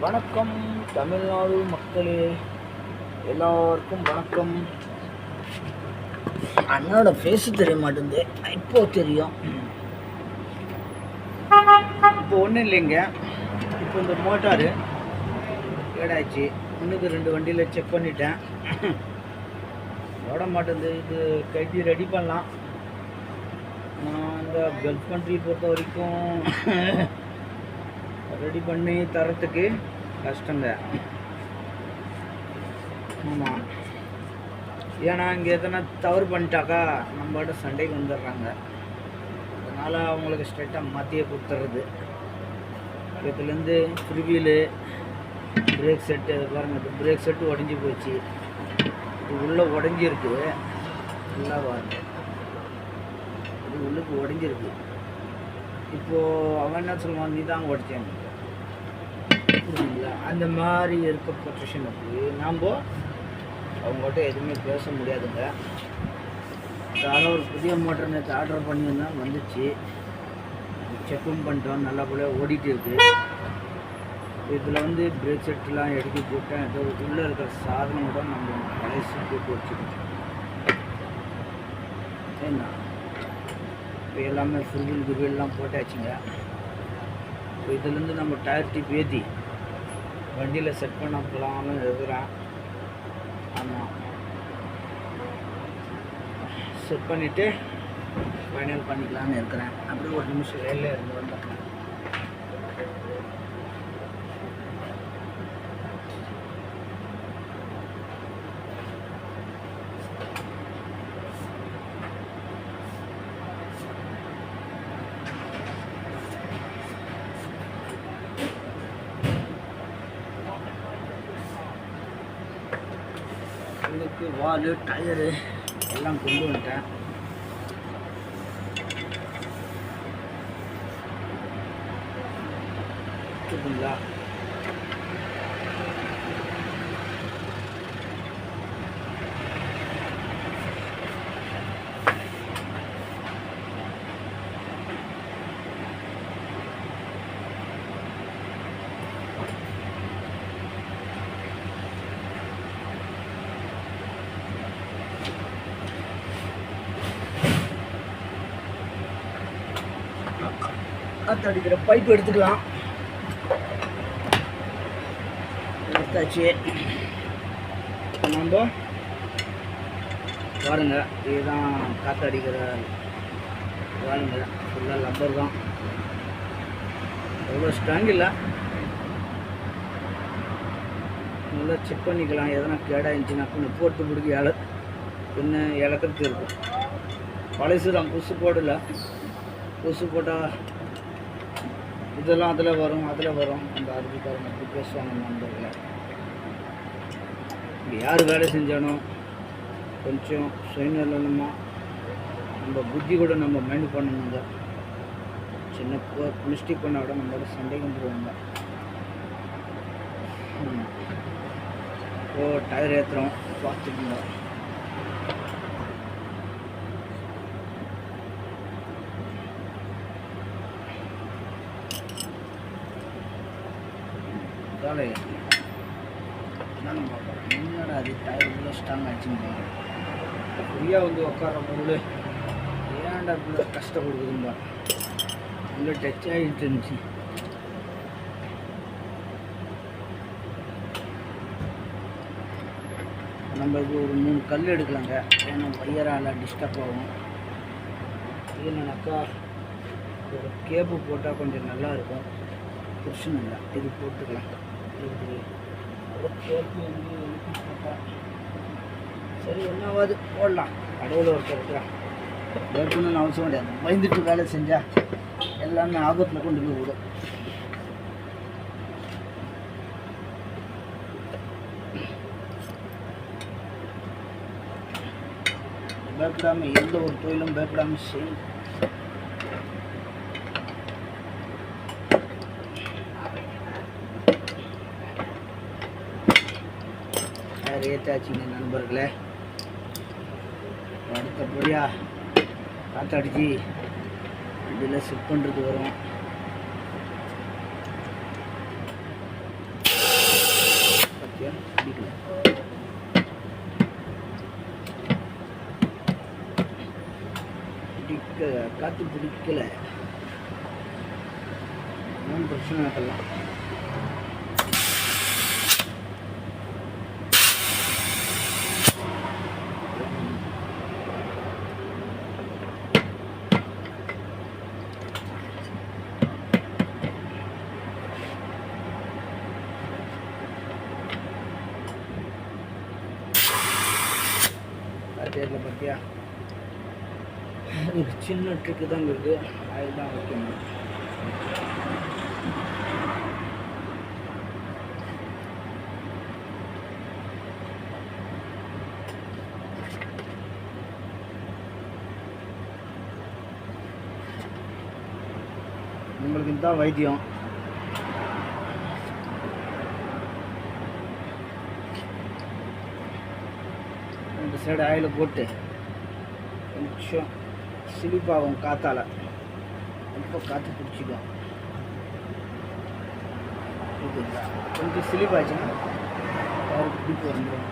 வணக்கம் தமிழ்நாடு மக்களே, எல்லோருக்கும் வணக்கம். அண்ணனோட ஃபேஸு தெரிய மாட்டேங்குது, இப்போ தெரியும். இப்போ ஒன்றும் இல்லைங்க, இப்போ இந்த மோட்டாரு கேடாச்சு. இன்னுக்கு 2 வண்டியில் செக் பண்ணிட்டேன், ஓட மாட்டேங்குது. இது கட்டி ரெடி பண்ணலாம். இந்த கல்ஃப் கண்ட்ரி பொறுத்த வரைக்கும் ரெடி பண்ணி தரத்துக்கு கஷ்டங்க. ஆமாம், ஏன்னா இங்கே எதனா தவறு பண்ணிட்டாக்கா நம்மளோட சண்டைக்கு வந்துடுறாங்க. அதனால் அவங்களுக்கு ஸ்ட்ரைட்டாக மாற்றியே கொடுத்துட்றது. இதுலேருந்து ஃப்ரீவீலு, பிரேக் செட்டு பாருங்கள். இது பிரேக் செட்டு உடஞ்சி போச்சு, இது உள்ளே உடஞ்சிருக்கு. நல்லா பாருங்க, இது உள்ளுக்கு உடஞ்சிருக்கு. இப்போது அவன் என்ன சொல்லுவான், நீ தான் உடச்சேன். புரியுதுங்களா? அந்த மாதிரி இருக்க பொசிஷனுக்கு நாம் அவங்கள்ட்ட எதுவுமே பேச முடியாதுங்க. யாரோ ஒரு புதிய மோட்டர் நேற்று ஆர்டர் பண்ணியிருந்தேன், வந்துச்சு. செக்கும் பண்ணிட்டோம், நல்லபடியாக ஓடிட்டு இருக்குது. இதில் வந்து பிரேக் செட்டுலாம் எடுத்து போட்டேன். ஏதோ உள்ளே இருக்கிற சாதனம் கூட நம்ம பழைய போட்டு வச்சுக்கிட்டோம். சரிண்ணா, இப்போ எல்லாமே ஃபுல் குருவெல்லாம் போட்டாச்சுங்க. இப்போ இதுலேருந்து நம்ம டயர் டிப் ஏற்றி வண்டியில் செட் பண்ண போகலாம்னு இருக்கிறேன். ஆமாம், செட் பண்ணிவிட்டு ஃபைனல் பண்ணிக்கலான்னு இருக்கிறேன். அப்படியே ஒரு நிமிஷம் வேலையில் இருந்து வந்துடுறேன். இதுக்கு வாலு, டயரு எல்லாம் கொண்டு வந்துட்டேன். சரிங்களா? காற்று அடிக்கிற பைப்பு எடுத்துக்கலாம். எடுத்தாச்சு. நம்ம பாருங்க, இதுதான் காற்று அடிக்கிற பாருங்க. ஃபுல்லாக லப்பர் தான், எவ்வளோ ஸ்ட்ராங் இல்லை. நல்லா செக் பண்ணிக்கலாம். எதனா கேடாக இருந்துச்சுன்னா போட்டு பிடிக்க பின்ன இழக்கிறதுக்கு இருக்கும். பழசு தான், புதுசு போடலை. புதுசு போட்டால் இதெல்லாம் அதில் வரும், அந்த அதுக்காரங்க அப்படி பேசுவாங்க நண்பர்களை. இங்கே யார் வேலை செஞ்சானோ கொஞ்சம் சுயநலமாக நம்ம புத்தி கூட நம்ம மைண்ட் பண்ணணுங்க. சின்ன மிஸ்டேக் பண்ண விட நம்மளோட சண்டை வந்துடுவாங்க. இப்போது டயர் ஏற்றுறோம், பார்த்துக்குங்க. என்னடா அது டயர் இவ்வளோ ஸ்ட்ராங் ஆச்சுங்க. ஃப்ரீயாக வந்து உட்கார போது ஏன்டா இவ்வளோ கஷ்டம் கொடுக்குதும்பா. இவ்வளோ டச் ஆகிட்டு இருந்துச்சு. நம்ம இது ஒரு 3 கல் எடுக்கலாங்க, ஏன்னா வயரால் டிஸ்டர்ப் ஆகும். இல்லைனாக்கா ஒரு கேப்பு போட்டால் கொஞ்சம் நல்லா இருக்கும். பிரச்சனை இல்லை, இது போட்டுக்கலாம். சரி, ஒன்றாவது போடலாம். கடவுள் ஒருத்தர் இருக்கிறான், வேர்க்கணும்னு அவசியம் கிடையாது. பயந்துட்டு வேலை செஞ்சால் எல்லாமே ஆபத்தில் கொண்டு போய் விடும். பயப்படாமல், எந்த ஒரு தொழிலும் பயப்படாமல் செய்யும். ஏற்றாச்சுங்க நண்பர்களே. அடுத்தபடியாக காற்றடிச்சு வண்டியில் செட் பண்ணுறது வரும். பிடிக்கல. காற்று பிடிக்கல, ஒன்றும் பிரச்சனை இருக்கலாம். காற்று பார்த்தியா, ஒரு சின்ன ட்ரிக்கு தான் இருக்குது, அதுதான் வைக்கணும். உங்களுக்கு இதுதான் வைத்தியம். ரெண்டு சைடு ஆயில் போட்டு கொஞ்சம் சிலிப்பாகும் காற்றால், ரொம்ப காற்று பிடிச்சிக்கும். இது கொஞ்சம் சிலிப்பாச்சுன்னா அவருக்கு பிடிப்பு வந்துடும்.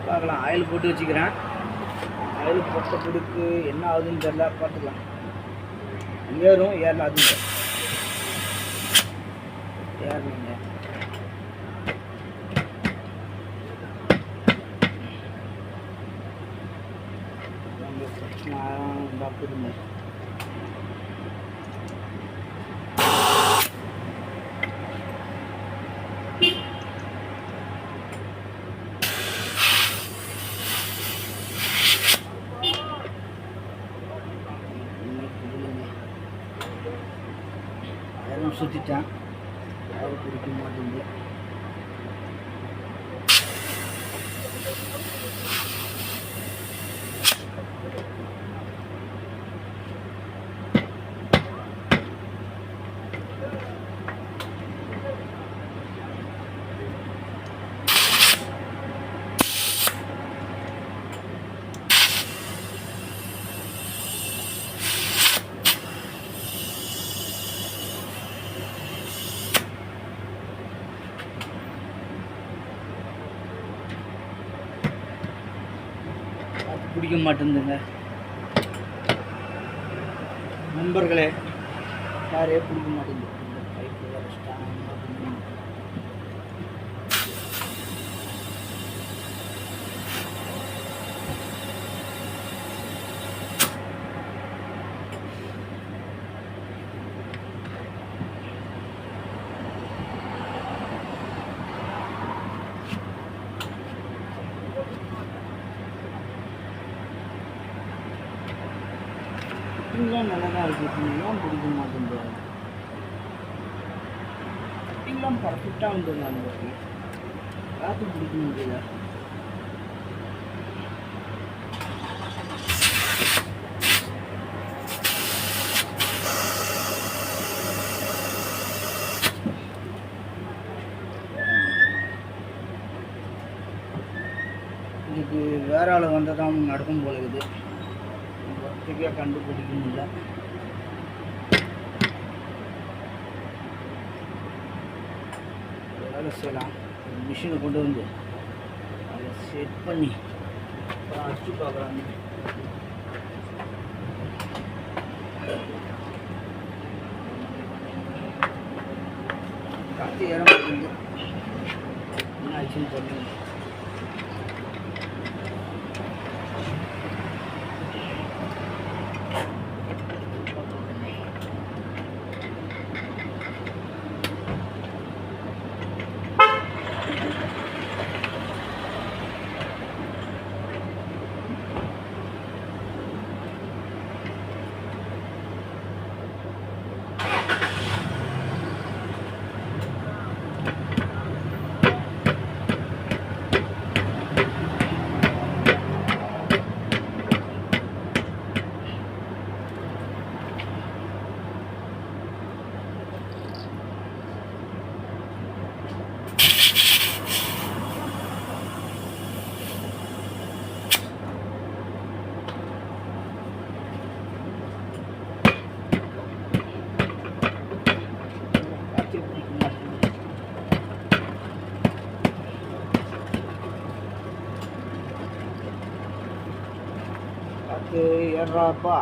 பார்க்கலாம், ஆயில் போட்டு வச்சுக்கிறேன். ஆயில் போட்ட பிடிக்கு என்ன ஆகுதுன்னு தெரியல, பார்த்துக்கலாம். ஏறும் ஏறலாதுங்க, ஏறணுங்க. பார்த்துருங்க. சுற்றிட்டேன், யாரும் பிடிக்க மாட்டேங்குது. பிடிக்க மாட்டேங்குதுங்க நண்பர்களே, யாரே பிடிக்க மாட்டேங்குது. பைப்பு வேறு ஸ்ட்ராங்காக பிடிக்கணும். ஃபிட்டிங்லாம் நல்லா தான் இருக்குது, ஃபிட்டிங்லாம் பிடிக்க மாட்டேங்குது. ஃபிட்டிங்லாம் பர்ஃபெக்டாக வந்துடும். நம்மளுக்கு காற்று பிடிக்க முடியல. இதுக்கு வேற ஆள் வந்தால் தான் நடக்கும் போல இருக்குது. ஒருத்தையாக கண்டுபிடிக்க முடியல. வேலை செய்யலாம், மிஷினை கொண்டு வந்து அதை செட் பண்ணி அப்புறம் அடிச்சு பார்க்குறாங்க. காற்று ஏற மாட்டேங்குது, என்ன ஆச்சுன்னு தெரியல. காற்று ஏறாப்பா.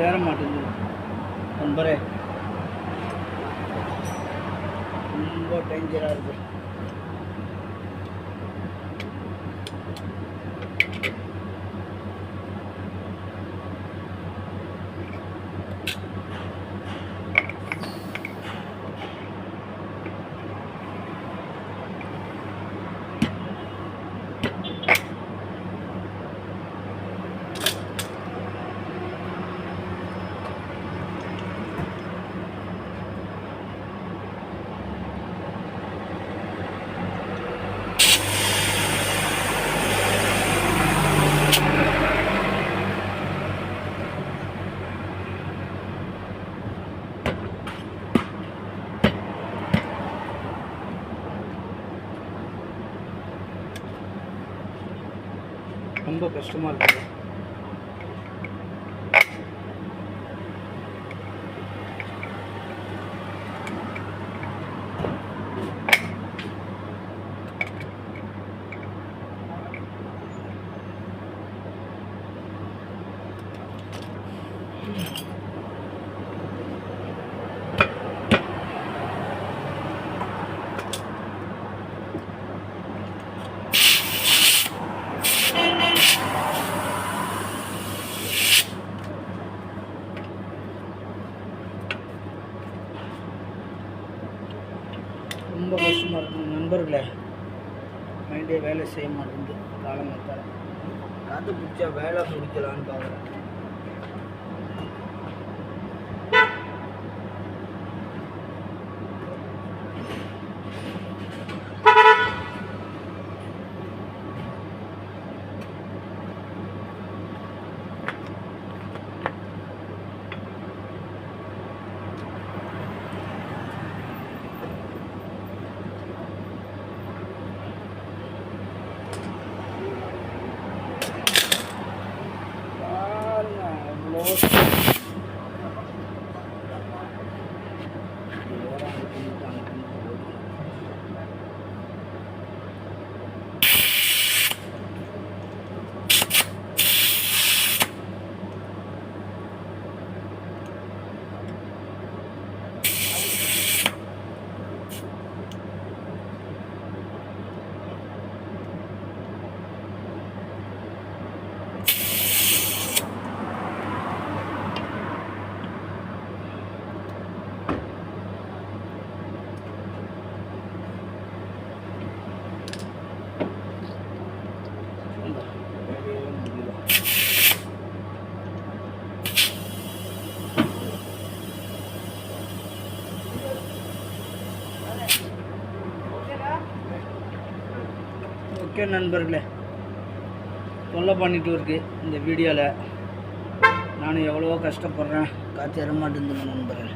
ஏற மாட்டேங்குது நண்பரே, ரொம்ப டேஞ்சராக இருக்குது. ரொம்ப கஷ்டமாக இருக்குது. ரொம்ப கஷ்டமாக இருக்கும் நண்பர்களே. மைண்டே வேலை செய்ய மாட்டேங்குது. காலங்கத்தால் காற்று பிடிச்சா வேலை முடிக்கலான்னு பார்க்குறேன். ஓகே நண்பர்களே, தொல்லை பண்ணிட்டு இருக்கு இந்த வீடியோவில். நானும் எவ்வளவோ கஷ்டப்படுறேன், காற்று ஏற மாட்டேங்குதுங்க நண்பர்களே.